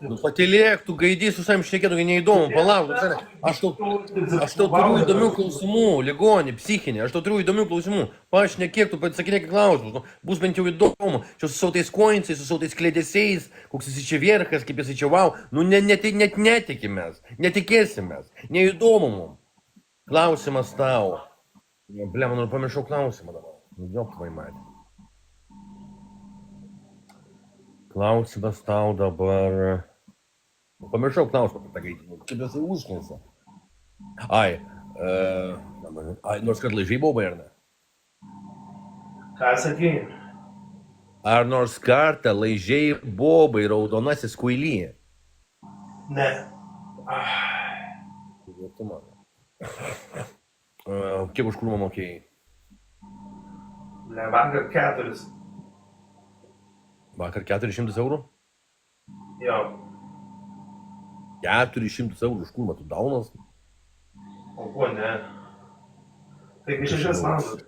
Nu patylėk, tu gaidys su savim šnekėtų, neįdomu, palauk, aš tau turiu įdomių klausimų, ligonį, psichinį, aš tau turiu įdomių klausimų, pašnekėk, tu pasakinėk klausimus, nu, bus bent jau įdomu, čia su savo tais koinsais, su savo tais klėdesiais, koks jis čia vierkas, kaip jis čia wow, nu net netikimės, netikėsimės, neįdomu mums. Klausimas tau. Ble, man pamiršau klausimą dabar. Jok, vaimai. Klausimas tau dabar. Pamiršau klausimą, tą gaidį. Kaip jisai užknisa. Ai, nors kad laižiai bobai, ar ne? Ką sakei? Ar nors kartą laižiai bobai raudonasis kuilyje? Ne. Kiek už krūmą mokėjai? Ne, vakar 4. Vakar 400 eurų? Jo. 400 eurų už krūmą, tu daunas? O ko ne? Taigi 6 valandas.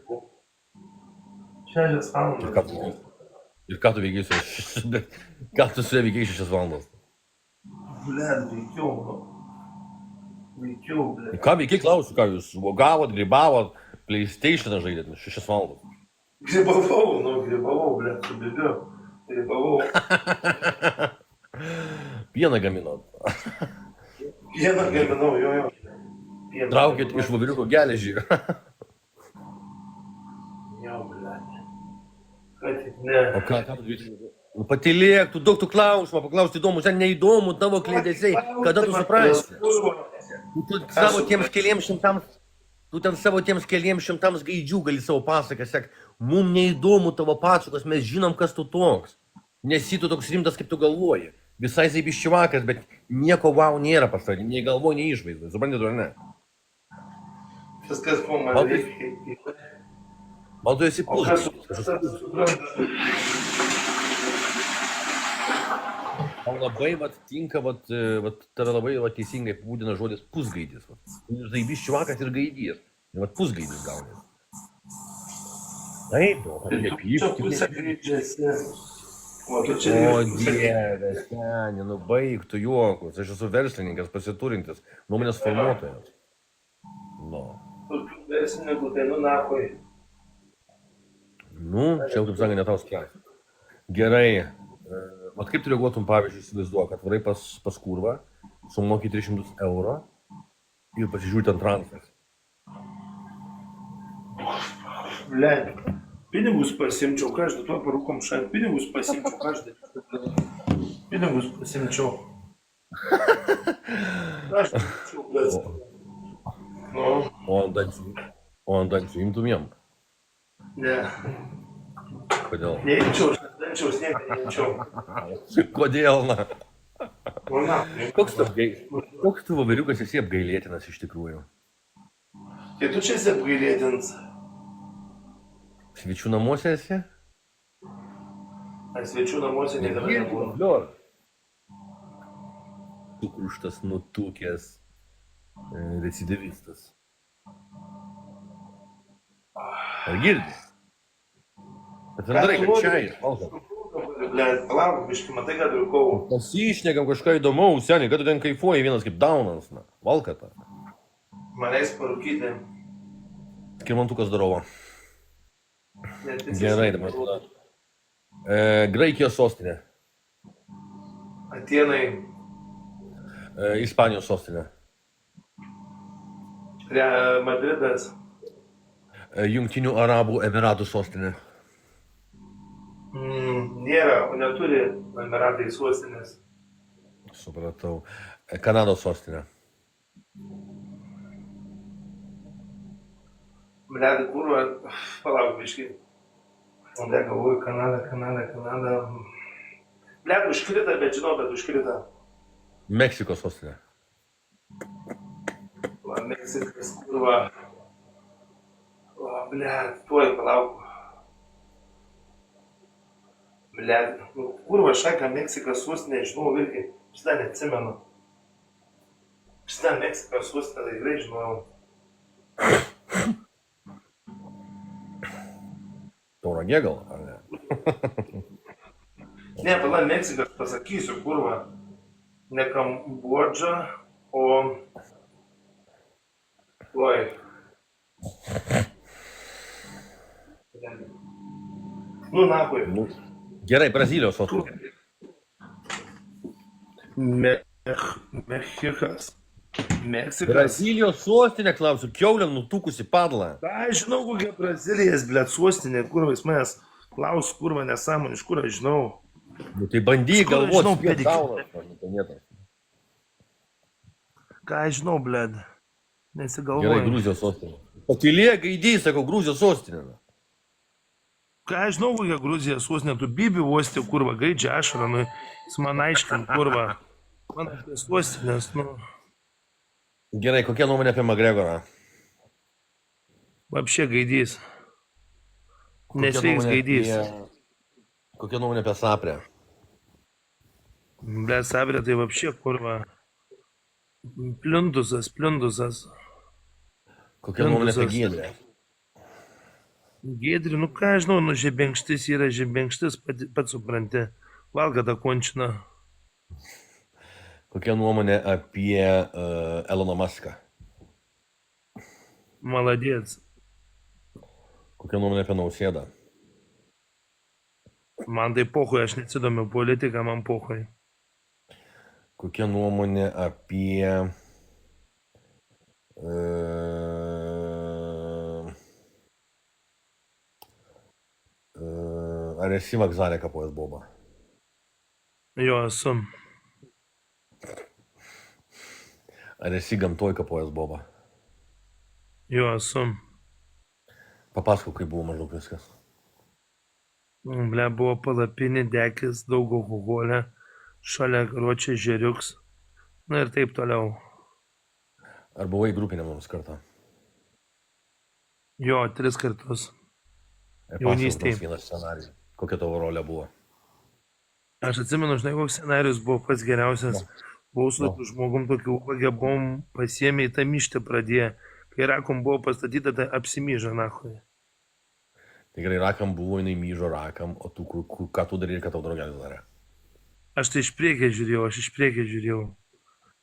6 valandas. Ir ką tu veikiai su... Ką tu su ja veikiai 6 valandas? Blet, veikiau. Veikiau, blet. Ką veikiai klausiu, ką jūs gavot, grybavot, PlayStation'ą žaidėt 6 valandas? Grybavau, blet, su bibiu. Grybavau. Pieną gaminot. Pieną gaminau, jo. Traukėt iš voveriuko geležį. Jo, blet. Kad tik ne. O ką tu veikiai? Nu patylėk, tu daug tų klausimų, paklausti įdomu, sen neįdomu tavo klėdesiai, kada tu suprasi. Tu savo tiems keliems šimtams gaidžių gali savo pasaką sek. Mums neįdomu tavo pasakas, mes žinom, kas tu toks. Nesi tu toks rimtas, kaip tu galvoji. Visai zaibiščivakas, bet nieko wow nėra pas tavį, nei galvo, nei išvaizdo. Supranti, ar ne? Viskas, ko man reikia. Gal tu esi pusgas. Tau labai tinka, tave labai teisingai apibūdina žodis pusgaidis. Zaibiščivakas ir gaidys. Ir pusgaidis gaunės. Taip, O dieve, seni, nu baig tu juokus. Aš esu verslininkas, pasiturintis, nuomonės formuotojas. Nu. Verslininkų, tai nu nakoj. Nu, čia jau kaip sakė, ne tau spręsti. Gerai. Vat kaip tu reaguotum, pavyzdžiui, įsivaizduoju, kad varai pas kurvą, sumoki 300 eurų ir pasižiūrėti ant transfers. Blet, pinigus pasimčiau, ką aš tuo parūkom šant, pinigus pasimčiau, ką aš pinigus pasimčiau. Aš pasimčiau, blet. Nu. O ant dančių imtum jam? Ne. Kodėl? Neimčiau, dančiaus neimčiau. Kodėl, na? Na. Koks tu voveriukas esi apgailėtinas iš tikrųjų? Tai tu čia esi apgailėtins. Svečių namuose esi? Ar svečių namuose niekada nebuvo? Sukruštas, nutukęs, recidivistas. Ar girdi? Bet bendrai, kad čia išvalgom. Blet, palauk, biški, matai, kad rūkau. Pasišnekam kažką įdomaus, seniai, kad tu ten kaifuoji vienas kaip Daunas, na, valkata. Manęs parūkyti. Skirmantukas darovo. Gerai, dabar tada. Graikijos sostinė. Atėnai. Ispanijos sostinė. Madridas. Jungtinių Arabų Emiratų sostinė. Nėra, o neturi Emiratai sostinės. Supratau. Kanados sostinė. Blet, kurva, palauk, biški. Onda galvoju, Kanada. Blet, užkrita, bet žinau, bet užkrita. Meksikos sostinė. Meksikas, kurva. Blet, tuoj, palauk. Blet, kurva, šaika Meksikas sostinė, žinau, irgi. Šitą neatsimenu. Šitą Meksikas sostinę tikrai žinojau. Tauragė gal, ar ne? Ne, pala, Meksikas pasakysiu, kurva. ne Kambodža, o... Oi. Nu, nahui. Nu, gerai, Brazilijos sostinė. Mexikas. Meksikas. Brazilijos sostinė, klausiu, kiaulė nutukusi padla. Aš žinau, kokia Brazilijas, blėt, sostinė, kurva, jis manęs klaus, kurva, nesąmonė, iš kur aš žinau. Nu, tai bandyk Iš kur aš žinau, galvoti, pėdikį? Ką aš žinau, blėt, Gerai, nesigalvoju. Gruzijos sostinė. Pakilė gaidys, sakau, Gruzijos sostinė. Ką aš žinau, kokia Gruzija sostinė, tu bibi uosti, kurva, gaidžia ašarą, nu, jis man aiškint, kurva. Man apie sostinės, nu, Gerai, kokia nuomonė apie Magregorą? apšė gaidys. Kokia Nesveiks nuomonė gaidys. Kokia nuomonė apie Saprę? Blėt, sabrė, tai apšė, kurva. Pliundusas. Kokia nuomonė apie Pindusas. Giedrę? Giedri, nu ką aš žinau, nu žebenkštis yra žebenkštis, pats supranti. Valga tą končiną. Kokia nuomonė apie Eloną Muską? Maladėts. Kokia nuomonė apie Nausėdą? Man tai pohui, aš nesidomiu politiką, man pohui. Kokia nuomonė apie... Ar esi vokzale kapojęs bobą? Jo, esu. Ar esi gamtoj kapojęs bobą? Jo, esu. Papasakok, kaip buvo maždaug viskas. Ble, buvo palapinė, dekis, daug alkoholio, šalia karočią žeriuks. Na ir taip toliau. Ar buvai grupinė mums kartą? Jo, 3 kartus. Ir Jaunystėj. pasakok nors vieną scenarijų. Kokia tavo rolė buvo? Aš atsimenu, žinai, koks scenarius buvo pats geriausias. Buvau su tokiu žmogum, tokiu ubagė, buvom pasiėmę į tą mištę pradėję. Kai rakom buvo pastatyta, tai apsimyža, nahui. Tai gerai, rakam buvo, jinai myžo rakam, o tu ką tu darai ir ką tau draugelis darė? Aš tai iš priekio žiūrėjau.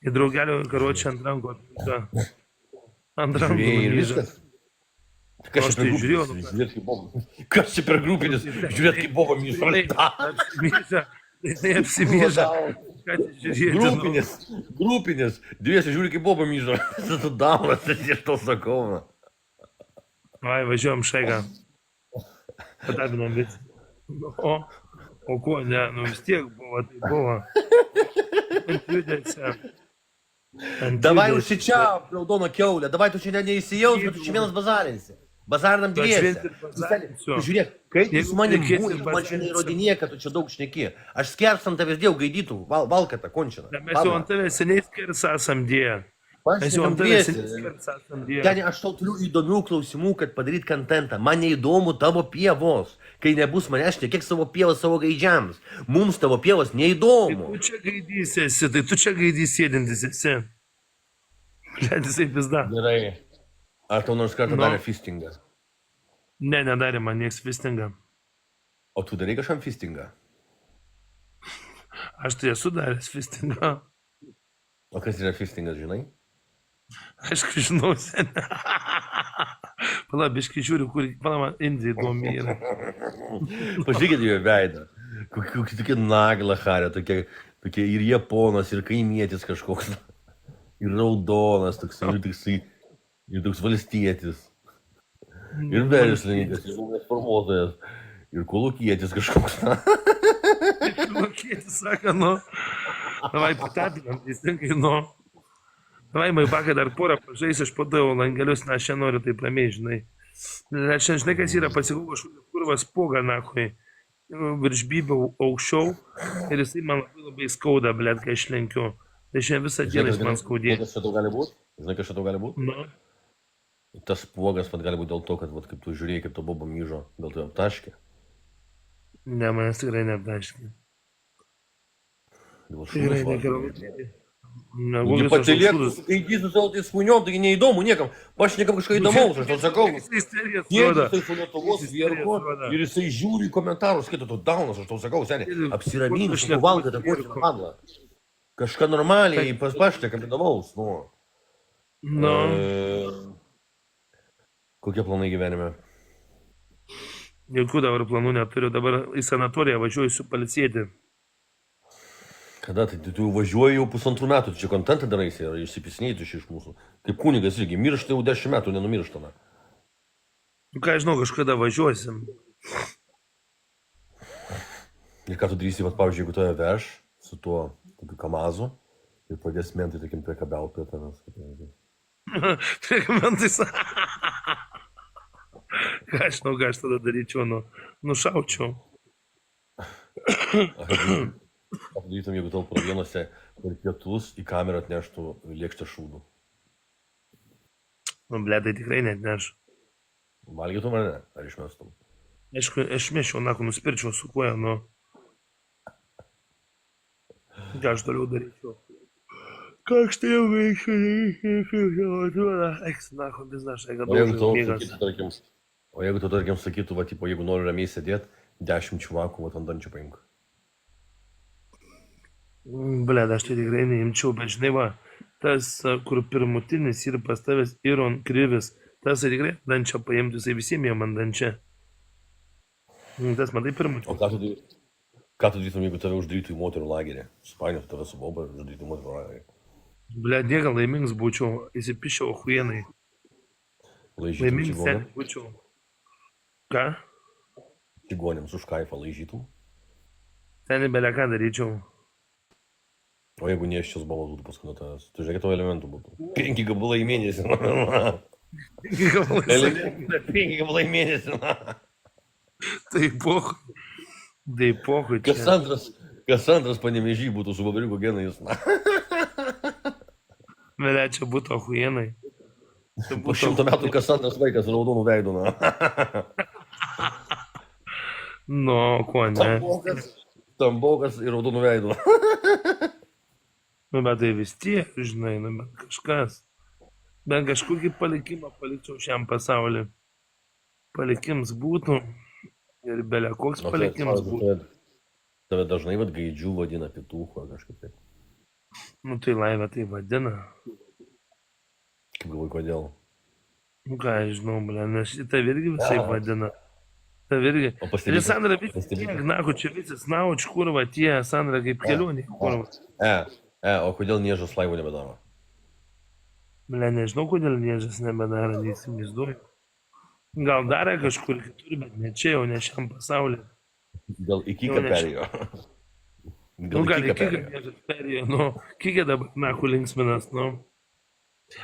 Į draugelio karočią ant rankų apimta. Ant rankų Žiūrėjai ir numyža. viskas? Kas Aš čia per tai žiūrėjau, grupinis? Žiūrėt kaip boba. Kas čia per grupinis? Žiūrėt kaip boba myžo. Apsimyža, tai apsimyža. Ką čia žiūrėti? Grupinis. Dviesi žiūri kaip boba myžo. Tu daunas, aš to sakau. Na. Ai, važiuojam šaiką. Padabinam vis. O ko, ne, nu vis tiek buvo, tai buvo. Ant judesio. Davai užsičiauk, raudono kiaulė. Davai tu čia neįsijaus, bet tu čia vienas bazarinsi. Bazarinam Aš dviesi. vien tik bazarinsiu. Žiūrėk, kaip Jeigu su manim reikės būni, ir tu man čia bazarinsiu. neįrodinėja, kad tu čia daug šneki. Aš skersam tavęs dėjau gaidytų, valkatą, končiną. Mes jau ant tavęs seniai skersą esam dėję. Mes jau ant tavęs seniai skersą esam dėję. Ten aš tau turiu įdomių klausimų, kad padaryt kontentą. Man neįdomu tavo pievos. Kai nebus manęs, kiek savo pievos savo gaidžiams. Mums tavo pievos neįdomu. Tu čia gaidys esi, tai tu čia gaidys sėdintis esi. Leidis taip vis dar. Gerai. Ar tau nors kartą Nu. darė fistingą? Ne, nedarė man nieks fistingą. O tu darai kažkam fistingą? Aš tai esu daręs fistingą. O kas yra fistingas, žinai? Aišku, žinau, sen. Pala, biškai žiūriu, kur, pala, man Indija įdomi yra. Pažiūrėkit jo veidą. Kokia tokia nagla harė, tokia ir japonas, ir kaimietis kažkoks. Ir raudonas, ir toks valstietis. Ir verslininkas, ir žmonės formuotojas. Ir kolūkietis kažkoks. Kolūkietis sako, nu. Davai patapinam, teisingai, nu. Davai, maibaka, dar porą pažais, aš padavau langelius, na, aš čia noriu taip ramiai, žinai. Aš čia, žinai, kas yra, pasikau kažkokį kurvą spogą, nakui. Virš bybio aukščiau. Ir jisai man labai skauda, blėt, kai aš lenkiu. Tai šiandien visą dieną jis man skaudėjo. Žinai, kas čia tau gali būt? Žinai, kas čia tau gali būt? Nu, Tas spuogas man gali būti dėl to, kad vat, kaip tu žiūrėjai, kaip to bobo myžo, gal tu aptaškė. ne, manęs tikrai neaptaškė. Dėl Tikrai šunus negerai. valgo. Negaliu Patylėk, kai su savo tais šuniom, taigi neįdomu niekam. Pašnekam kažką įdomaus, aš tau sakau. Jisai su Lietuvos vierko ir jisai žiūri į komentarus, kaip tu daunas, aš tau sakau, seniai. Apsiramink, tu valgai tą kočią padlą. Kažką normaliai pašnekam įdomaus, nu. Nu, Kokie planai gyvenime? jokių dabar planų neturiu, dabar į sanatoriją važiuosiu pailsėti. Kada tai tu važiuoji jau 1,5 metų, tu čia kontentą daraisi ir išsipisinėjai tu iš mūsų. Kaip kunigas irgi, miršta jau 10 metų, nenumirštame. Nu, ką žinau, kažkada važiuosim. Ir ką tu darysi, vat, pavyzdžiui, jeigu tave veš su tuo tokiu kamazu ir pradės mentai, tarkim, priekabiaut prie tavęs. Rekomentais. Ką aš žinau, ką aš tada daryčiau, nušaučiau. Ką darytum, jeigu tau provienuose per pietus į kamerą atneštų lėkštę šūdų? Nu, ble, tai tikrai net neš. Valgytum ar ne? Ar išmestum? Aišku, aš mešiau, nusipirčiau su kuo, nu. Ką aš toliau daryčiau? Ką aš tai jau veiksiu? Eks, vis dar šai gadau. O jeigu tu, tarkim, sakytų, va, tipo, jeigu nori ramiai sėdėti, 10 čivakų, va, ant dančių paimk. Ble, aš tai tikrai neimčiau, bet žinai, va, tas, kur pirmutinis ir pas tavęs Iron Krivis, tas tikrai dančią paimtų, jisai visiems jam ant dančią. Tas man tai pirmutinis. O ką tu darytum, jeigu tave uždarytų į moterų lagerį? Supainiotų tave su boba ir uždarytų į moterų lagerį. Ble, dėga laimingas būčiau, įsipišiau huienai. Laimingas seniai būčiau. Ką? Čigonėms už kaifą laižytum. Seniai belia ką daryčiau. O jeigu neščias balas būtų paskui nuo tavęs? Tu žiūrėk, tavo elementų būtų. 5 gabalai į mėnesį. 5 gabalai į mėnesį. Tai pohui čia. Kas antras Panevėžy būtų su babariuko genais. Belia, čia būtų huienai. Po 100 metų kas antras vaikas raudonų veidų. Nu, ko ne? Tambokas ir raudonų veidų. Nu, bet tai vis tiek, žinai, nu, bet kažkas. Bet kažkokį palikimą palikčiau šiam pasauliu. Palikims būtų ir belia koks palikimas būtų. Tave dažnai vad gaidžių vadina pituchu ar kažkaip taip. Nu, tai laivė tai vadina. Kaip galvoju, kodėl? Nu, ką, aš žinau, ble, nes tave irgi visai vadina. Tave irgi. Ir Sandra, vis tiek, naku, čia visas nauč, kurva, tie, Sandra, kaip kelionė, kurva. O kodėl niežas laivų nebedaro? Ble, nežinau, kodėl niežas nebedaro, neįsivaizduoju. Gal darė kažkur kitur, bet ne čia, jau ne šiam pasauliu. Gal iki ką perėjo? Gal iki ką perėjo, nu, kiek dabar, naku, linksminas, nu.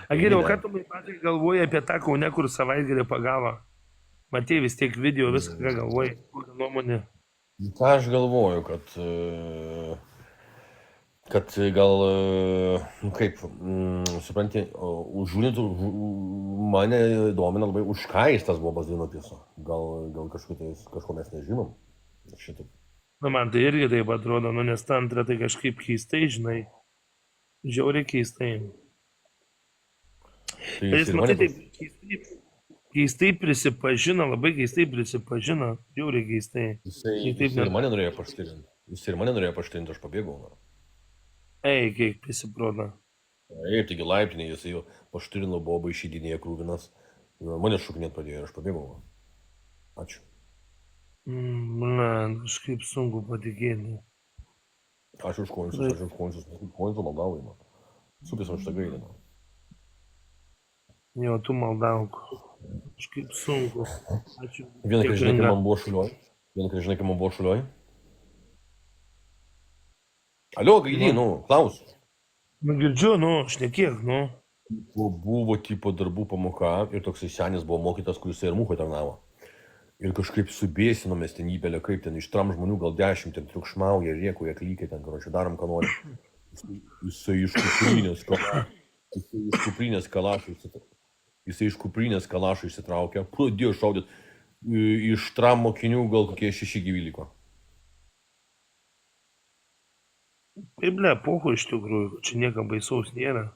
Geriau, ką tu man patys galvoji apie tą Kaune, kur savaitgalį pagavo? Matei vis tiek video, viską, ką galvoji, kokią nuomonę? Ką aš galvoju, kad gal, nu kaip, supranti, užžūnintų, mane domina labai, už ką jis tas bobas daino tiesa. Gal kažko mes nežinom. Šitaip. Na, man tai irgi taip atrodo, nu, nes ta antra tai kažkaip keistai, žinai. Žiauriai keistai. Tai Jis, matai, taip keistai prisipažino, labai keistai prisipažino, žiauriai keistai. Jis ir mane norėjo paštrinti, aš pabėgau. Ei, kiek prisiprodo. Taip, taigi laiptinė, jis jau paštrino bobą išeidinėje krūvinas. Mane šukinėt pradėjo ir aš pabėgau. Ačiū. Man, kažkaip sunku patikėti. Aš už koinsus maldauju. Supės aš tą gailinu. Jo, tu maldauk. Kažkaip sunku. Ačiū. Vieną, kai žinai, kai man buvo šulioj. Alio, gaidį, klaus. Nu, girdžiu, šnekėk, Buvo tipo darbų pamoka ir toksai senis buvo mokytas, kuris ir mūko tarnavo. Ir kažkaip subėsinomės ten įbelė, kaip ten iš tram žmonių gal 10, ten triukšmauja, rėkuja, klykia ten, karočią, darom, ką nori. Jisai iš kuprinės kalašų išsitraukė, pradėjo šaudyti. Iš tram mokinių gal kokie 6 gyvi liko. Tai ble, pohu iš tikrųjų, čia niekam baisaus nėra.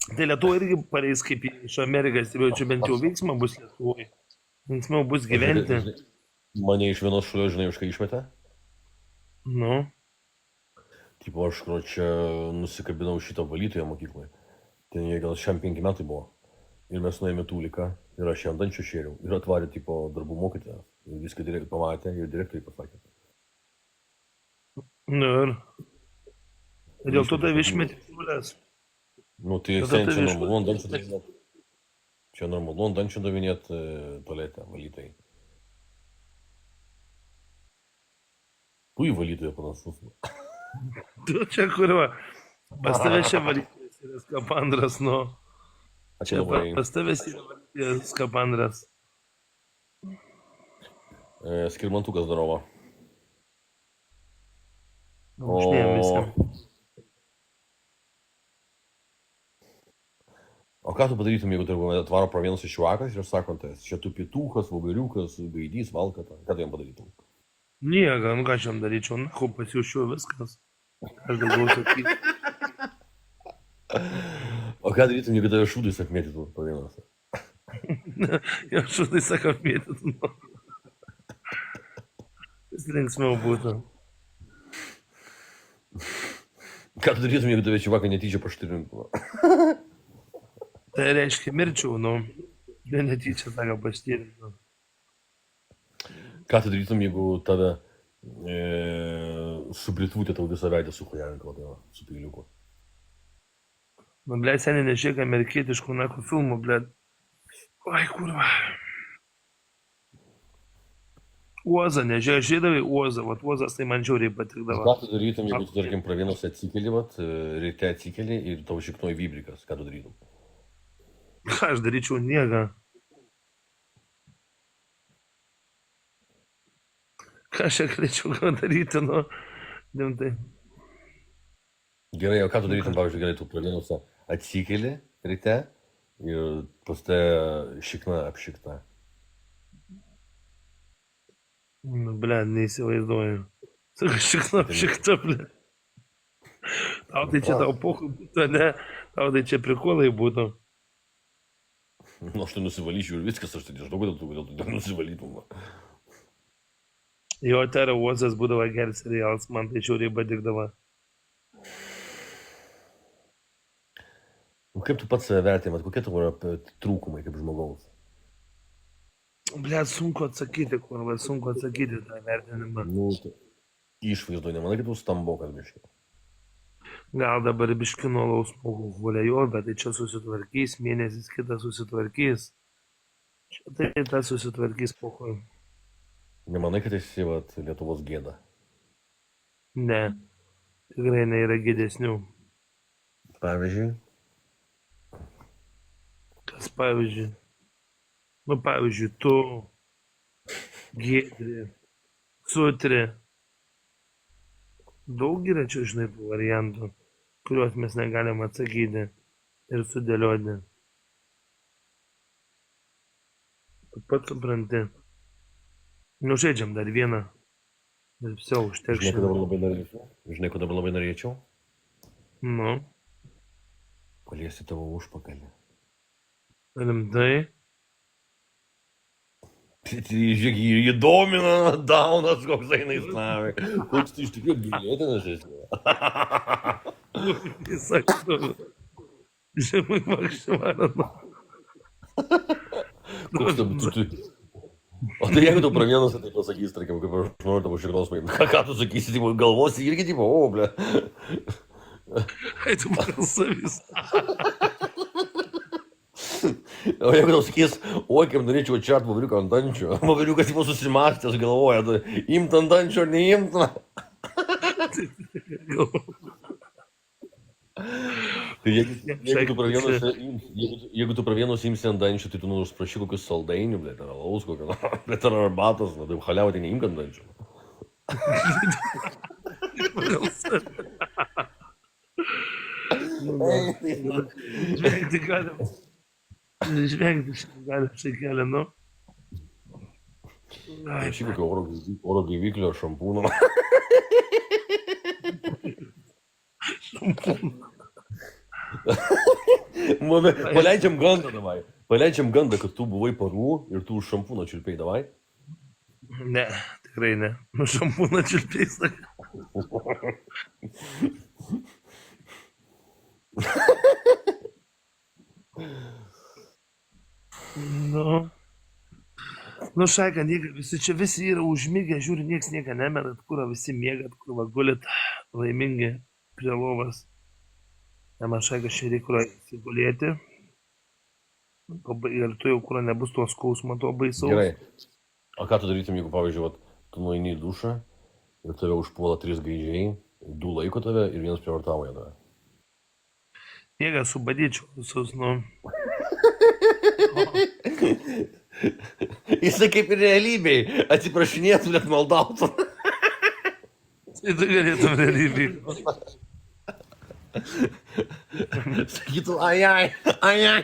Tai Lietuvoje irgi pareis kaip iš Amerikas, čia bent jau veiksma bus Lietuvoje. Veiksma bus gyventi. Mane iš vienos šulio, žinai, už ką išmetė? Nu, Tipo, aš, čia nusikabinau šitą valytoją mokykloje. Ten jie gal šiam 5 metai buvo. Ir mes nuėjome tūliką. Ir aš jam dančių šėriau. Ir atvarė, tipo, darbų mokytoją. Ir viską pamatė ir direktoriai pasakė. nu ir. Ir dėl to tave išmetė šulės. Nu, tai Tada sen, čia tave normalu ant dančių davinėt. Čia normalu ant dančių davinėt tualetę valytojai. Tu į valytoją panašus. Tu čia kurva. Pas tave čia valytojas yra skapandras, nu. Ačiū Čia labai. pas tave yra valytojas skapandras. Skirmantukas darova. Užnėjom visą. O ką tu padarytum, jeigu tarp atvaro pro vienas iš juokas ir sako, tai čia tu pietukas, vogariukas, gaidys, valkata. Ką tu jam padarytum? Nieko, nu ką aš jam daryčiau, na, pasiušiu viskas. Aš daugiau sakyti. O ką darytum, jeigu tave šūdais apmėtytų pro vienas? Jau šūdai sako apmėtytų. Nu. Vis linksmiau būtų. Ką tu darytum, jeigu tave čiuvakai netyčia paštirintų? Tai reiškia mirčiau, nu. Ne netyčia sako paštirintų. Ką tu darytum, jeigu tave su britvūtė tau visą veidą sukujarink, su peiliuku? Nu, blėt, seniai nežiūrėk amerikietiškų nakų filmų, blėt. Oi, kurva. Uoza, nežiūrėk, žiūrėdavai Uoza, vat Uozas tai man žiauriai patikdavo. Ką tu darytum, jeigu tu, tarkim, pro vienas atsikeli, ryte atsikeli ir tau šiknoji vybrikas? Ką tu darytum? Ką aš daryčiau, nieko. Ką aš čia galėčiau daryti, nu. Dimtai. Gerai, o ką tu darytum, pavyzdžiui, gerai, tu pro vienas atsikeli ryte ir pas te šikna apšikta. Nu, blėt, neįsivaizduoju. Sako, šikna apšikta, blėt. Tau tai čia tau pohui būtų, ne? Tau tai čia prikolai būtų. Nu, aš tai nusivalyčiau ir viskas, aš tai nežinau, kodėl tu nusivalytum. Jo, Tera Uozas būdavo geras serialas, man tai žiauriai patikdavo. Kaip tu pats save vertinat, kokie tavo yra trūkumai kaip žmogaus? Blėt, sunku atsakyti, kurva, sunku atsakyti tą vertinimą. Nu, išvaizdo, nemanai, kad tu stambokas biškai. Gal dabar biškino lausmo huliajo, bet tai čia susitvarkys, mėnesis kitas susitvarkys. Čia tai tas susitvarkys pohui. Nemanai, kad esi Lietuvos gėda? Ne, tikrai nėra gėdesnių. Pavyzdžiui? Kas pavyzdžiui? Nu, pavyzdžiui, tu, Giedrė, Sutrė. Daug yra čia, žinai, tų variantų, kuriuos mes negalim atsakyti ir sudėlioti. Tu pats supranti. Nužaidžiam dar vieną. Ir visi užteks. Žinai, ko dabar labai norėčiau? Nu, Paliesti tavo užpakalį. rimtai. Žiūrėk, jį domina, daunas koks eina į slavį. Koks tu iš tikrųjų gilėtinas esi. Jis sakė, žemai makščivarana. Koks tu... O tai jeigu tu pro vienas tai pasakys, tarkim, kaip aš noriu tavo širdos paimti, ką tu sakysi, tipo, galvosi irgi, tipo, o, ble. Ai, tu pagal savis. O jeigu tau sakys, oi, kaip norėčiau atčiart vavriuką ant dančių, vavriukas tipo susimastęs galvoja, tu imt ant dančių ar neimt. Tai jeigu tu pro vienus imsi ant dančių, tai tu nors prašy kokius saldainių, blėt, ar alaus kokio, blėt, ar arbatos, na, tai haliavą tai neimk ant dančių. Žvengti galim. Žvengti galim šį kelią, nu. Šį kokio oro gaiviklio šampūno. Paleidžiam gandą, davai. Paleidžiam gandą, kad tu buvai parų ir tu už šampūną čiulpiai, davai. Ne, tikrai ne. Nu šampūną čiulpiai, sakai. Nu, šaika, visi yra užmygę, žiūri, nieks nieko nemetat, kur visi mėgat, kur va gulit laimingi prie lovas. Nema šaika, šį reikia įsigulėti. Ir tu jau, kur nebus to skausmo, to baisaus. Gerai. O ką tu darytum, jeigu, pavyzdžiui, vat, tu nueini į dušą ir tave užpuola 3 gaidžiai, 2 laiko tave ir 1 prievartauja tave? Jėga subadyčiau visus, nu. Jisai kaip ir realybėj, atsiprašinėtų, net maldautų. Tai tu galėtum realybėj. Sakytų, ajai, ajai.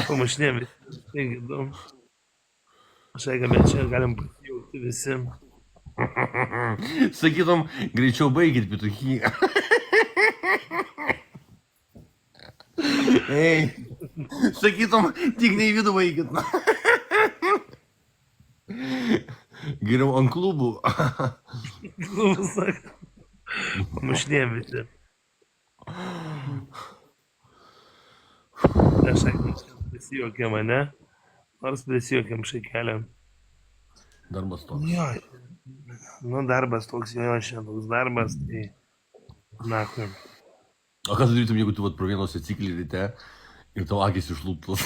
Pamašinėm visi. Taigi, nu. Šaika, mes čia galim pasijauti visi. Sakytum, greičiau baigit pituchį. Ei, sakytum, tik ne į vidų baigit. Geriau ant klubų. Klubas sako. Pamašinėm visi. Aš sakau, prisijuokėm, ne? Nors prisijuokėm šaikelę. Darbas toks. Jo. Nu, darbas toks, jo, šiandien toks darbas, tai... Na, kur. O ką tu darytum, jeigu tu vat pro vienos atsiklį ryte ir tavo akis išlūptos?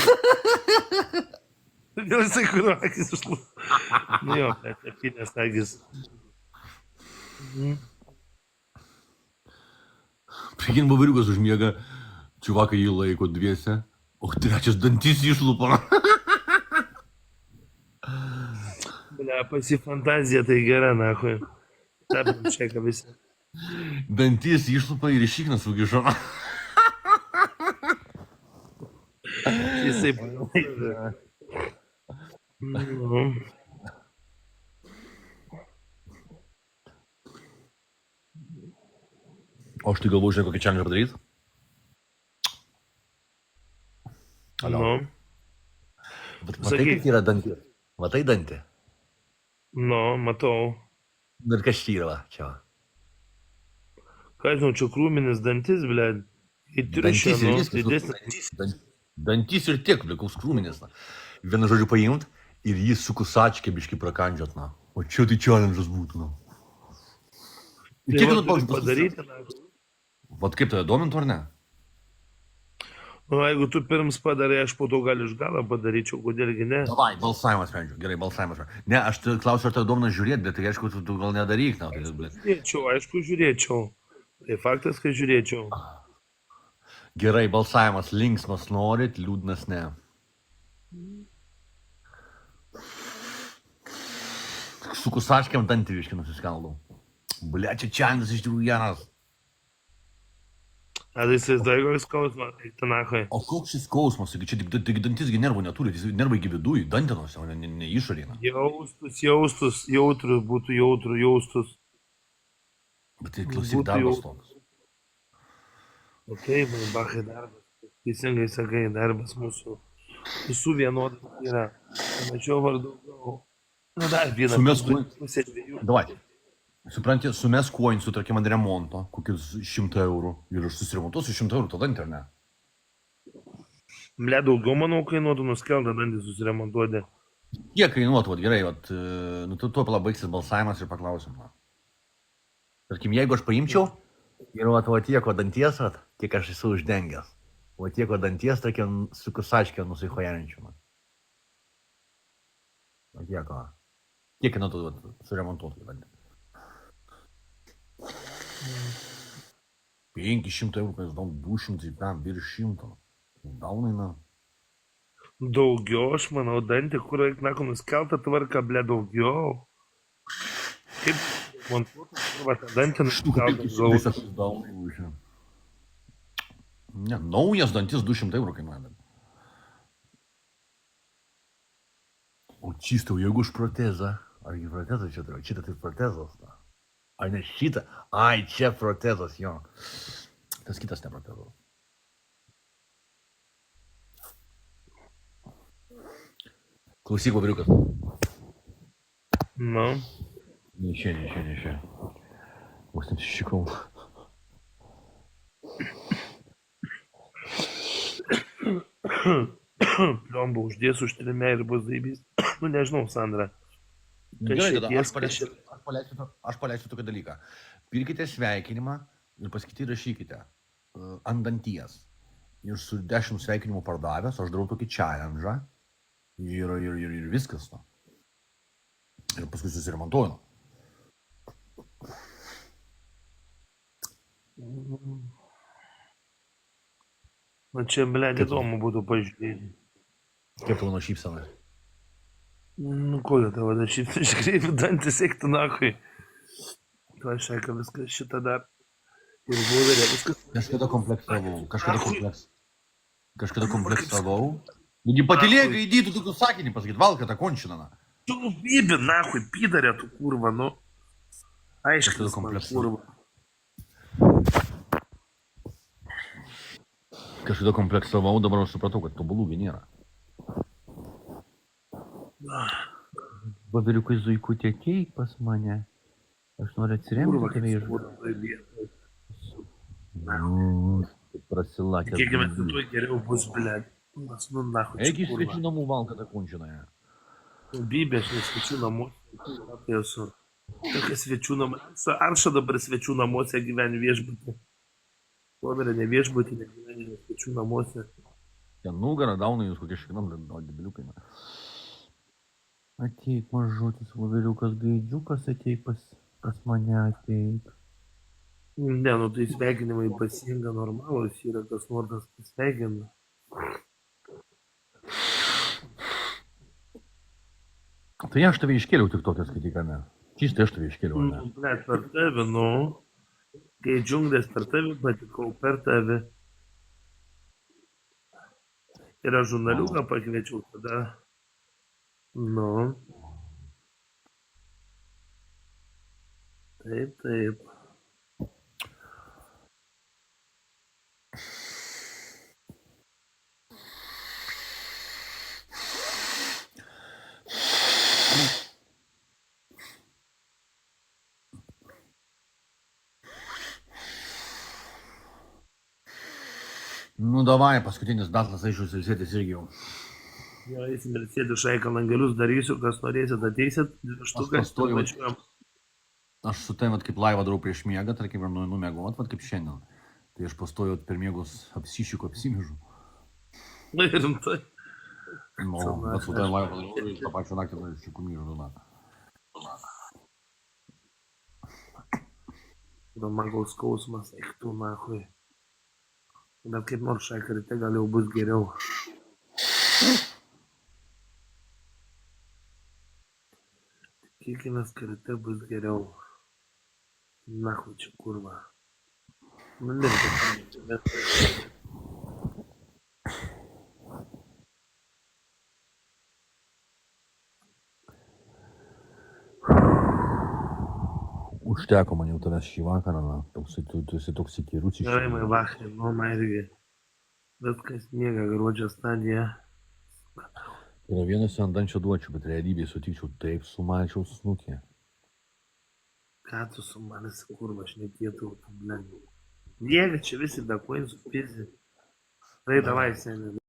Dėl jisai, kurio akis užlūp. Nu jo, bet apinės akis. Prigin bavariukas užmiega, čiuvakai jį laiko dviese, o 3 dantis išlūpa. Bля, pasi fantazija tai gera, nakui. Tapim čeką visi. Dantis išlūpa ir išiknas sugišo. Jisai panaikė. Nu. O aš tai galvoju, žinai, kokį challenge padaryti? Nu. Matai, kaip yra dantį? Matai dantį? Nu, matau. Ir kas čia yra, čia? Ką žinau, čia krūminis dantis, ble. Kai triušio, nu, didesnis. Dantis ir tiek, ble, koks krūminis. Vieną žodžiu paimt ir jį su kusačke biškai prakandžiot, na. O čia tai challenge'as būtų, na. Ir kiek tu padaryti, na. Vat kaip tave domintų, ar ne? Nu, jeigu tu pirms padarai, aš po to gal iš galo padaryčiau, kodėlgi ne. Davai, balsavimas sprendžiu. Gerai, balsavimas sprendžiu. Ne, aš klausiu, ar tave domina žiūrėti, bet tai aišku, tu gal nedaryk, na. Tai, žiūrėčiau, aišku, žiūrėčiau. Tai faktas, kad žiūrėčiau. Gerai, balsavimas linksmas norit, liūdnas ne. Su kusačkiam dantį viškai nusiskaldau. Blia, čia challenge'as iš tikrųjų geras. A tai įsivaizduoju, koks skausmas, eik ten nakui. O koks šis skausmas, čia tik dantisgi nervų neturi, nervai iki viduje, dantenos, o ne išorėje. Jaustus, jautrus, būtų jautru, jaustus. Bet tai klausyk, darbas toks. O taip, bachai darbas, teisingai sakai, darbas mūsų visų vienodas yra. Mačiau vardu, na dar vieną. Davai. Supranti, sumesk coins, sutarkim ant remonto, kokius 100 eurų ir aš susiremontuosiu 100 eurų, tada dantį, ar ne? Ble, daugiau, manau, kainuotų nuskeltą dantį susiremontuoti. Kiek kainuotų, vat, gerai, vat, nu tu tuo baigsis balsavimas ir paklausim. Tarkim, jeigu aš paimčiau ir vat tieko danties, vat, kiek aš esu uždengęs, o tieko danties, tarkim, su kusačkė nusihojarinčiu. O tieko. Kiek kainuotų suremontuoti dantį? 500 eurų, kai žinau, 200, virš 100. Daunai, na. Daugiau, aš manau, dantį, kur reikia, nako, nuskeltą tvarką, ble, daugiau. Kaip montuotų, va, tą dantį nuskeltą daugiau. Ne, naujas dantis 200 eurų kainuoja. O čistau, jeigu už protezą, argi protezą čia turiu, šitą tai protezas, na. Ar ne šitą? Ai, čia protezas, jo. Tas kitas ne protezas. Klausyk, vabariukas. Nu. Neišė. Vos net iššikau. Pliomba uždės už trimę ir bus zaibys. Nu, nežinau, Sandra. Gerai, tada Ties, aš paleisiu tokį dalyką. Pirkite sveikinimą ir paskaitai rašykite ant danties. Ir su 10 sveikinimų pardavęs, aš darau tokį challenge ir viskas. Nu. Ir paskui susiremontuoju. Na čia, blėd, įdomu būtų pažiūrėti. Kaip tavo nuo šypsena? Nu, kodėl tavo dar šit iškreipi dantis, eiktų nakui. Tu aš šaika viskas šitą dar. Ir būdarė viskas. Kažkada kompleksavau. Nugi patylėk, įdytų tokių sakinį pasakyti, valka tą končiną. Tu bibi, nakui, pidarė tu kurva, nu. Aiškiai, kurva. Kažkada kompleksavau, dabar aš supratau, kad tobulųgi nėra. Babiriukai zuikutė, ateik pas mane. Aš noriu atsiremti tave iš... Prasilakęs. Kiek mes tu geriau bus, blėd. Nu, nahui, Eik iš svečių namų valką tą končiną. Bybė, aš nesvečių namuose. Tai esu. Tokia svečių namuose. Arša dabar svečių namuose gyveni viešbutį. Voverė ne viešbutį, ne gyveni svečių namuose. Ten nugarą dauna jūs kokie šiknam, dideliukai. Ateik, mažutis voveriukas gaidžiukas, ateik pas mane, ateik. Ne, nu tai sveikinimai pasienga normalus, yra kas nors pasveikina. Tai aš tave iškėliau tik tokią skaityką, Čistai aš tave iškėliau, ne? Blet, per tave, nu. Kai džiunglės per tave patikau, per tave. Ir aš žurnaliuką pakviečiau tada. Nu. Taip, taip. Nu, davai, paskutinis datas, aišku, ilsėtis irgi jau. Jo, eisim ir sėdžiu šaiką langelius, darysiu, kas norėsit, ateisit, štukas, tu važiuojam. Aš su tavim, kaip laivą darau prieš miegą, tarkim, ir numiegot, kaip šiandien. Tai aš pastoju per miegus apsišiku, apsimižu. Na, rimtai. Nu, bet su tavim laivą darau ir tą pačią naktį apsišiku myžu. Man gaus skausmas, eik tu, nahui. Bet kaip nors šaiką ryte gal jau bus geriau. Tikėkimės, kad ryte bus geriau. Nahui čia kurva. Nu, nereikia, bet... Užteko man jau tavęs šį vakarą, tu esi toks įkyrus iš... Gerai, mai vachai, nu, man irgi. Viskas miega, gruodžio stadija. Yra vienas ant dančio duočiau, bet realybėje sutikčiau, taip sumalčiau snukį. Ką tu su manis, kurva, aš netėtų, tu blendžiu. Jėga čia visi dakuojant su pizi. Tai davai, seniai,